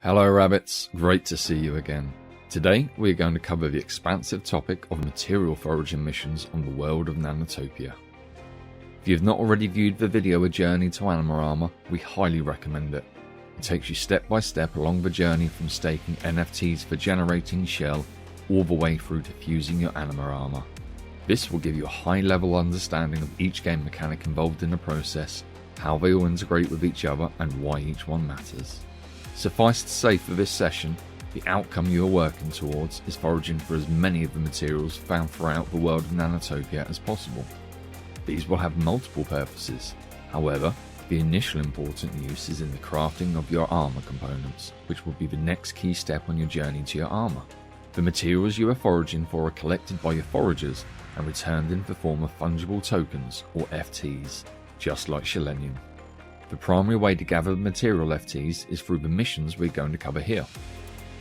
Hello rabbits, great to see you again. Today we are going to cover the expansive topic of material foraging missions on the world of Nanotopia. If you have not already viewed the video A Journey to Animal Armour, we highly recommend it. It takes you step by step along the journey from staking NFTs for generating shell all the way through to fusing your Animal Armour. This will give you a high level understanding of each game mechanic involved in the process, how they all integrate with each other and why each one matters. Suffice to say for this session, the outcome you are working towards is foraging for as many of the materials found throughout the world of Nanotopia as possible. These will have multiple purposes, however, the initial important use is in the crafting of your armour components, which will be the next key step on your journey to your armour. The materials you are foraging for are collected by your foragers and returned in the form of fungible tokens, or FTs, just like Selenium. The primary way to gather material FTs is through the missions we're going to cover here.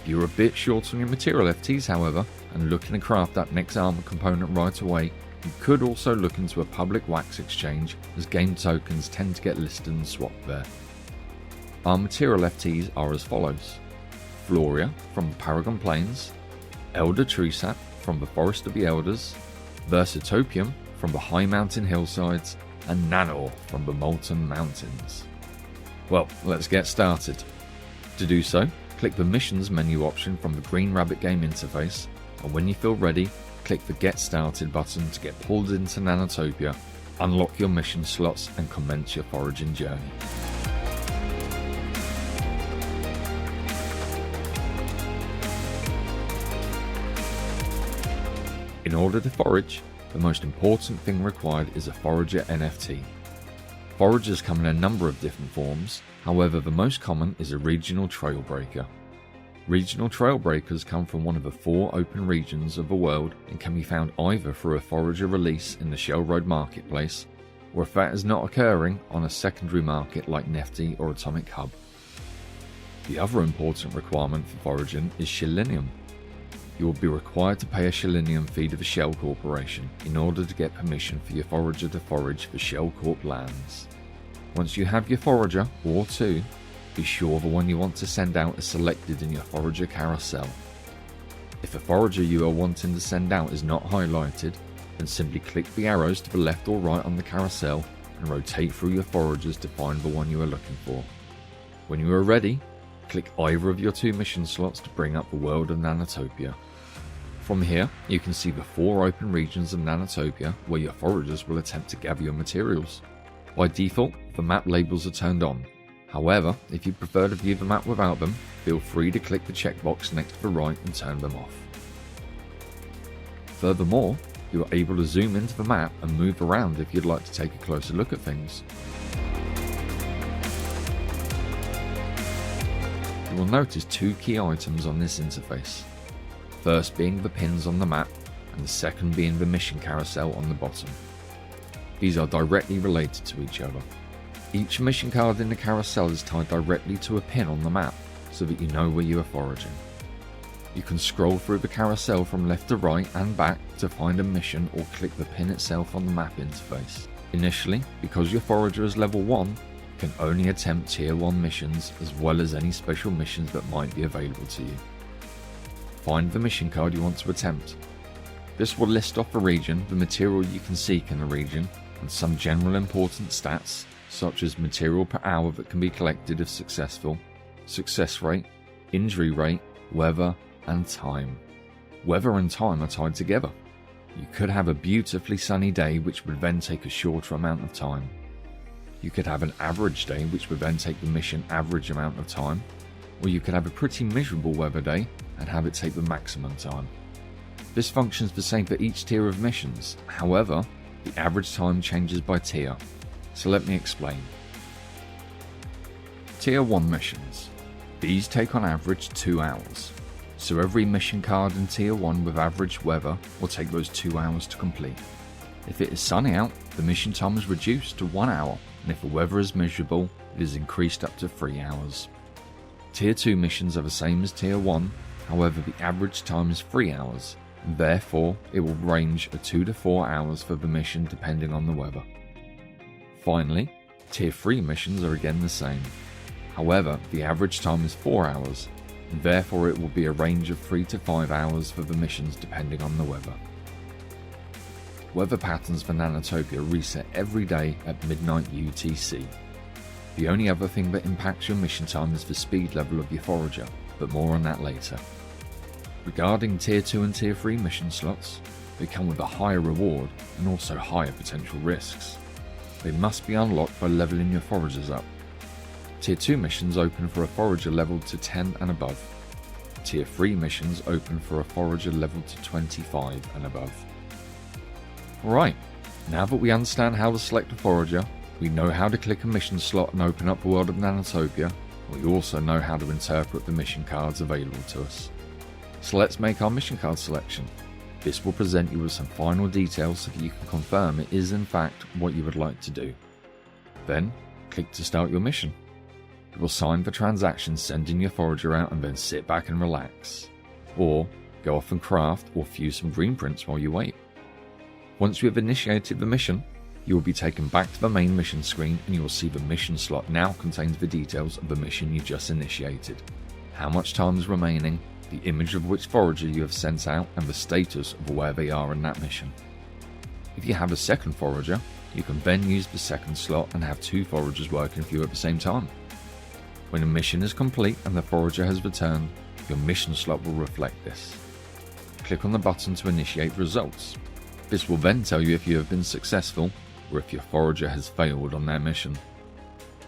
If you're a bit short on your material FTs however, and looking to craft that next armour component right away, you could also look into a public wax exchange, as game tokens tend to get listed and swapped there. Our material FTs are as follows: Floria from the Paragon Plains, Elder Tree Sap from the Forest of the Elders, Versatopium from the High Mountain Hillsides, and Nanor from the Molten Mountains. Well, let's get started. To do so, click the Missions menu option from the Green Rabbit game interface, and when you feel ready, click the Get Started button to get pulled into Nanotopia, unlock your mission slots and commence your foraging journey. In order to forage, the most important thing required is a Forager NFT. Foragers come in a number of different forms, however the most common is a regional trailbreaker. Regional trailbreakers come from one of the 4 open regions of the world and can be found either through a Forager release in the Shell Road marketplace, or if that is not occurring, on a secondary market like Nifty or Atomic Hub. The other important requirement for foraging is Selenium. You will be required to pay a Selenium fee to the Shell Corporation in order to get permission for your Forager to forage for Shell Corp lands. Once you have your Forager, or 2, be sure the one you want to send out is selected in your Forager carousel. If a Forager you are wanting to send out is not highlighted, then simply click the arrows to the left or right on the carousel and rotate through your Foragers to find the one you are looking for. When you are ready, click either of your 2 mission slots to bring up the world of Nanotopia. From here, you can see the 4 open regions of Nanotopia where your foragers will attempt to gather your materials. By default, the map labels are turned on. However, if you prefer to view the map without them, feel free to click the checkbox next to the right and turn them off. Furthermore, you are able to zoom into the map and move around if you'd like to take a closer look at things. You will notice 2 key items on this interface. First being the pins on the map, and the second being the mission carousel on the bottom. These are directly related to each other. Each mission card in the carousel is tied directly to a pin on the map, so that you know where you are foraging. You can scroll through the carousel from left to right and back to find a mission, or click the pin itself on the map interface. Initially, because your forager is level 1, you can only attempt tier 1 missions as well as any special missions that might be available to you. Find the mission card you want to attempt. This will list off the region, the material you can seek in the region, and some general important stats such as material per hour that can be collected if successful, success rate, injury rate, weather, and time. Weather and time are tied together. You could have a beautifully sunny day which would then take a shorter amount of time. You could have an average day which would then take the mission average amount of time, or you could have a pretty miserable weather day and have it take the maximum time. This functions the same for each tier of missions, however, the average time changes by tier, so let me explain. Tier 1 missions. These take on average 2 hours, so every mission card in Tier 1 with average weather will take those 2 hours to complete. If it is sunny out, the mission time is reduced to 1 hour, and if the weather is miserable, it is increased up to 3 hours. Tier 2 missions are the same as Tier 1, however the average time is 3 hours, and therefore it will range at 2 to 4 hours for the mission depending on the weather. Finally, Tier 3 missions are again the same. However, the average time is 4 hours, and therefore it will be a range of 3 to 5 hours for the missions depending on the weather. Weather patterns for Nanotopia reset every day at midnight UTC. The only other thing that impacts your mission time is the speed level of your Forager, but more on that later. Regarding Tier 2 and Tier 3 mission slots, they come with a higher reward and also higher potential risks. They must be unlocked by leveling your Foragers up. Tier 2 missions open for a Forager leveled to 10 and above. Tier 3 missions open for a Forager leveled to 25 and above. Alright, now that we understand how to select a Forager, we know how to click a mission slot and open up the world of Nanotopia, and we also know how to interpret the mission cards available to us. So let's make our mission card selection. This will present you with some final details so that you can confirm it is in fact what you would like to do. Then, click to start your mission. You will sign the transaction sending your Forager out and then sit back and relax. Or, go off and craft or fuse some green prints while you wait. Once you have initiated the mission, you will be taken back to the main mission screen and you will see the mission slot now contains the details of the mission you just initiated. How much time is remaining, the image of which Forager you have sent out and the status of where they are in that mission. If you have a second Forager, you can then use the second slot and have 2 Foragers working for you at the same time. When a mission is complete and the Forager has returned, your mission slot will reflect this. Click on the button to initiate results. This will then tell you if you have been successful or if your Forager has failed on their mission.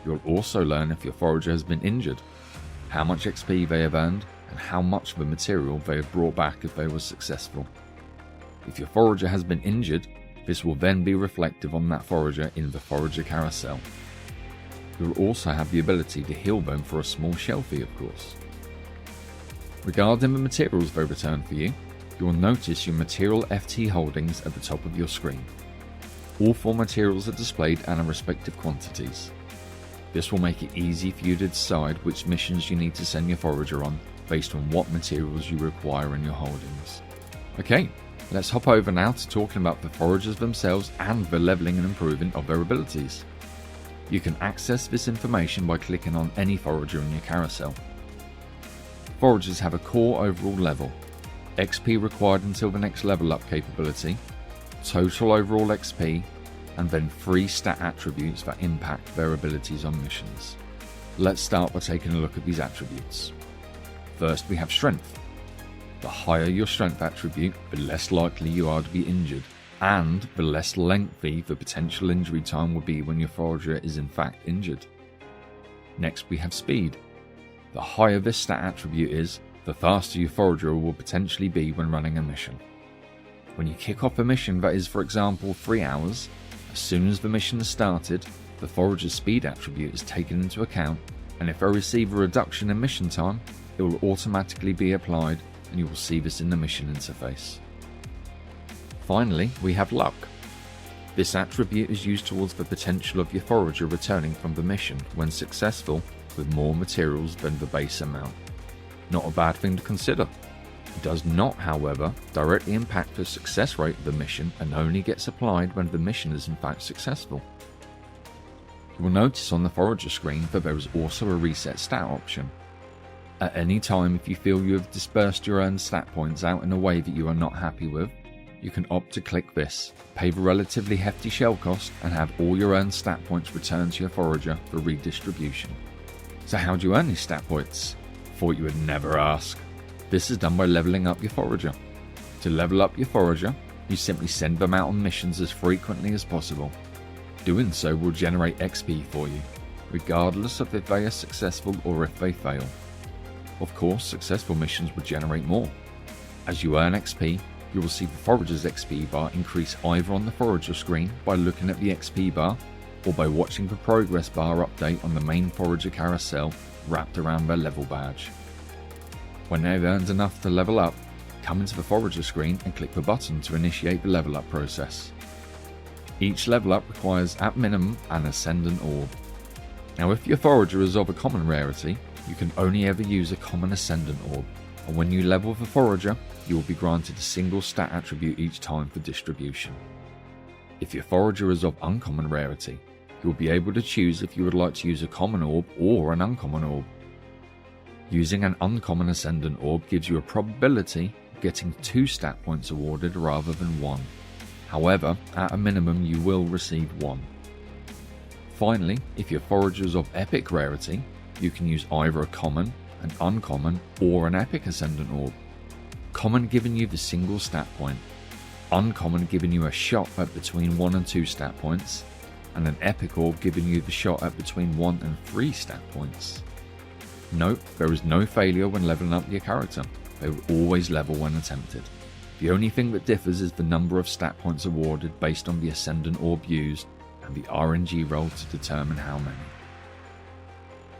You'll also learn if your Forager has been injured, how much XP they have earned, and how much of the material they have brought back if they were successful. If your Forager has been injured, this will then be reflective on that Forager in the Forager carousel. You will also have the ability to heal them for a small shell fee, of course. Regarding the materials they return for you, you will notice your material FT holdings at the top of your screen. All 4 materials are displayed and in respective quantities. This will make it easy for you to decide which missions you need to send your Forager on based on what materials you require in your holdings. Okay, let's hop over now to talking about the Foragers themselves and the leveling and improving of their abilities. You can access this information by clicking on any Forager in your carousel. Foragers have a core overall level, XP required until the next level up capability, total overall XP, and then 3 stat attributes that impact their abilities on missions. Let's start by taking a look at these attributes. First we have strength. The higher your strength attribute, the less likely you are to be injured, and the less lengthy the potential injury time will be when your Forager is in fact injured. Next we have speed. The higher this stat attribute is, the faster your Forager will potentially be when running a mission. When you kick off a mission that is for example 3 hours, as soon as the mission is started, the Forager's speed attribute is taken into account, and if they receive a reduction in mission time, it will automatically be applied and you will see this in the mission interface. Finally, we have luck. This attribute is used towards the potential of your Forager returning from the mission when successful with more materials than the base amount. Not a bad thing to consider. It does not, however, directly impact the success rate of the mission and only gets applied when the mission is in fact successful. You will notice on the Forager screen that there is also a reset stat option. At any time, if you feel you have dispersed your earned stat points out in a way that you are not happy with, you can opt to click this, pay the relatively hefty shell cost, and have all your earned stat points returned to your Forager for redistribution. So how do you earn these stat points? Thought you would never ask. This is done by leveling up your Forager. To level up your Forager, you simply send them out on missions as frequently as possible. Doing so will generate XP for you, regardless of if they are successful or if they fail. Of course, successful missions will generate more. As you earn XP, you will see the Forager's XP bar increase either on the Forager screen by looking at the XP bar, or by watching the progress bar update on the main Forager carousel wrapped around their level badge. When they've earned enough to level up, come into the Forager screen and click the button to initiate the level up process. Each level up requires at minimum an ascendant orb. Now if your Forager is of a common rarity, you can only ever use a common ascendant orb, and when you level the Forager, you will be granted a single stat attribute each time for distribution. If your Forager is of uncommon rarity, you'll be able to choose if you would like to use a common orb or an uncommon orb. Using an uncommon ascendant orb gives you a probability of getting 2 stat points awarded rather than 1. However, at a minimum you will receive 1. Finally, if your forager is of epic rarity, you can use either a common, an uncommon, or an epic ascendant orb. Common giving you the single stat point, uncommon giving you a shot at between 1 and 2 stat points, and an epic orb giving you the shot at between 1 and 3 stat points. Note, there is no failure when leveling up your character, they will always level when attempted. The only thing that differs is the number of stat points awarded based on the ascendant orb used and the RNG roll to determine how many.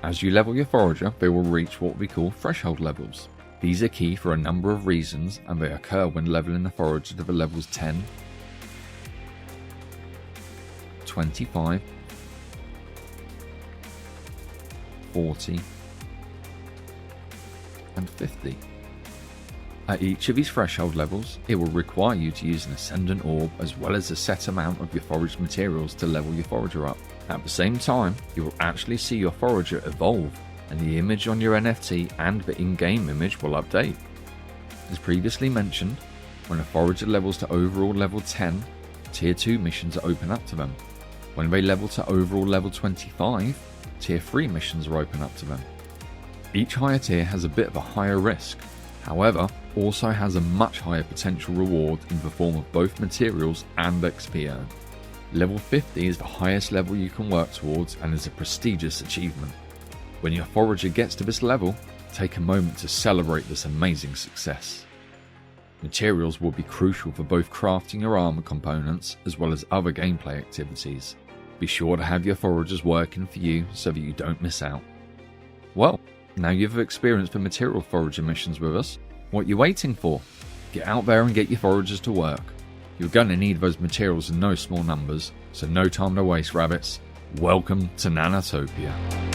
As you level your forager, they will reach what we call threshold levels. These are key for a number of reasons, and they occur when leveling the forager to the levels 10, 25, 40, and 50. At each of these threshold levels, it will require you to use an ascendant orb as well as a set amount of your foraged materials to level your forager up. At the same time, you will actually see your forager evolve, and the image on your NFT and the in-game image will update. As previously mentioned, when a forager levels to overall level 10, tier 2 missions are open up to them. When they level to overall level 25, tier 3 missions are open up to them. Each higher tier has a bit of a higher risk, however, also has a much higher potential reward in the form of both materials and XP earned. Level 50 is the highest level you can work towards and is a prestigious achievement. When your forager gets to this level, take a moment to celebrate this amazing success. Materials will be crucial for both crafting your armour components as well as other gameplay activities. Be sure to have your foragers working for you so that you don't miss out. Well, now you've experienced the material forager missions with us, what are you waiting for? Get out there and get your foragers to work. You're going to need those materials in no small numbers, so no time to waste, rabbits. Welcome to Nanotopia.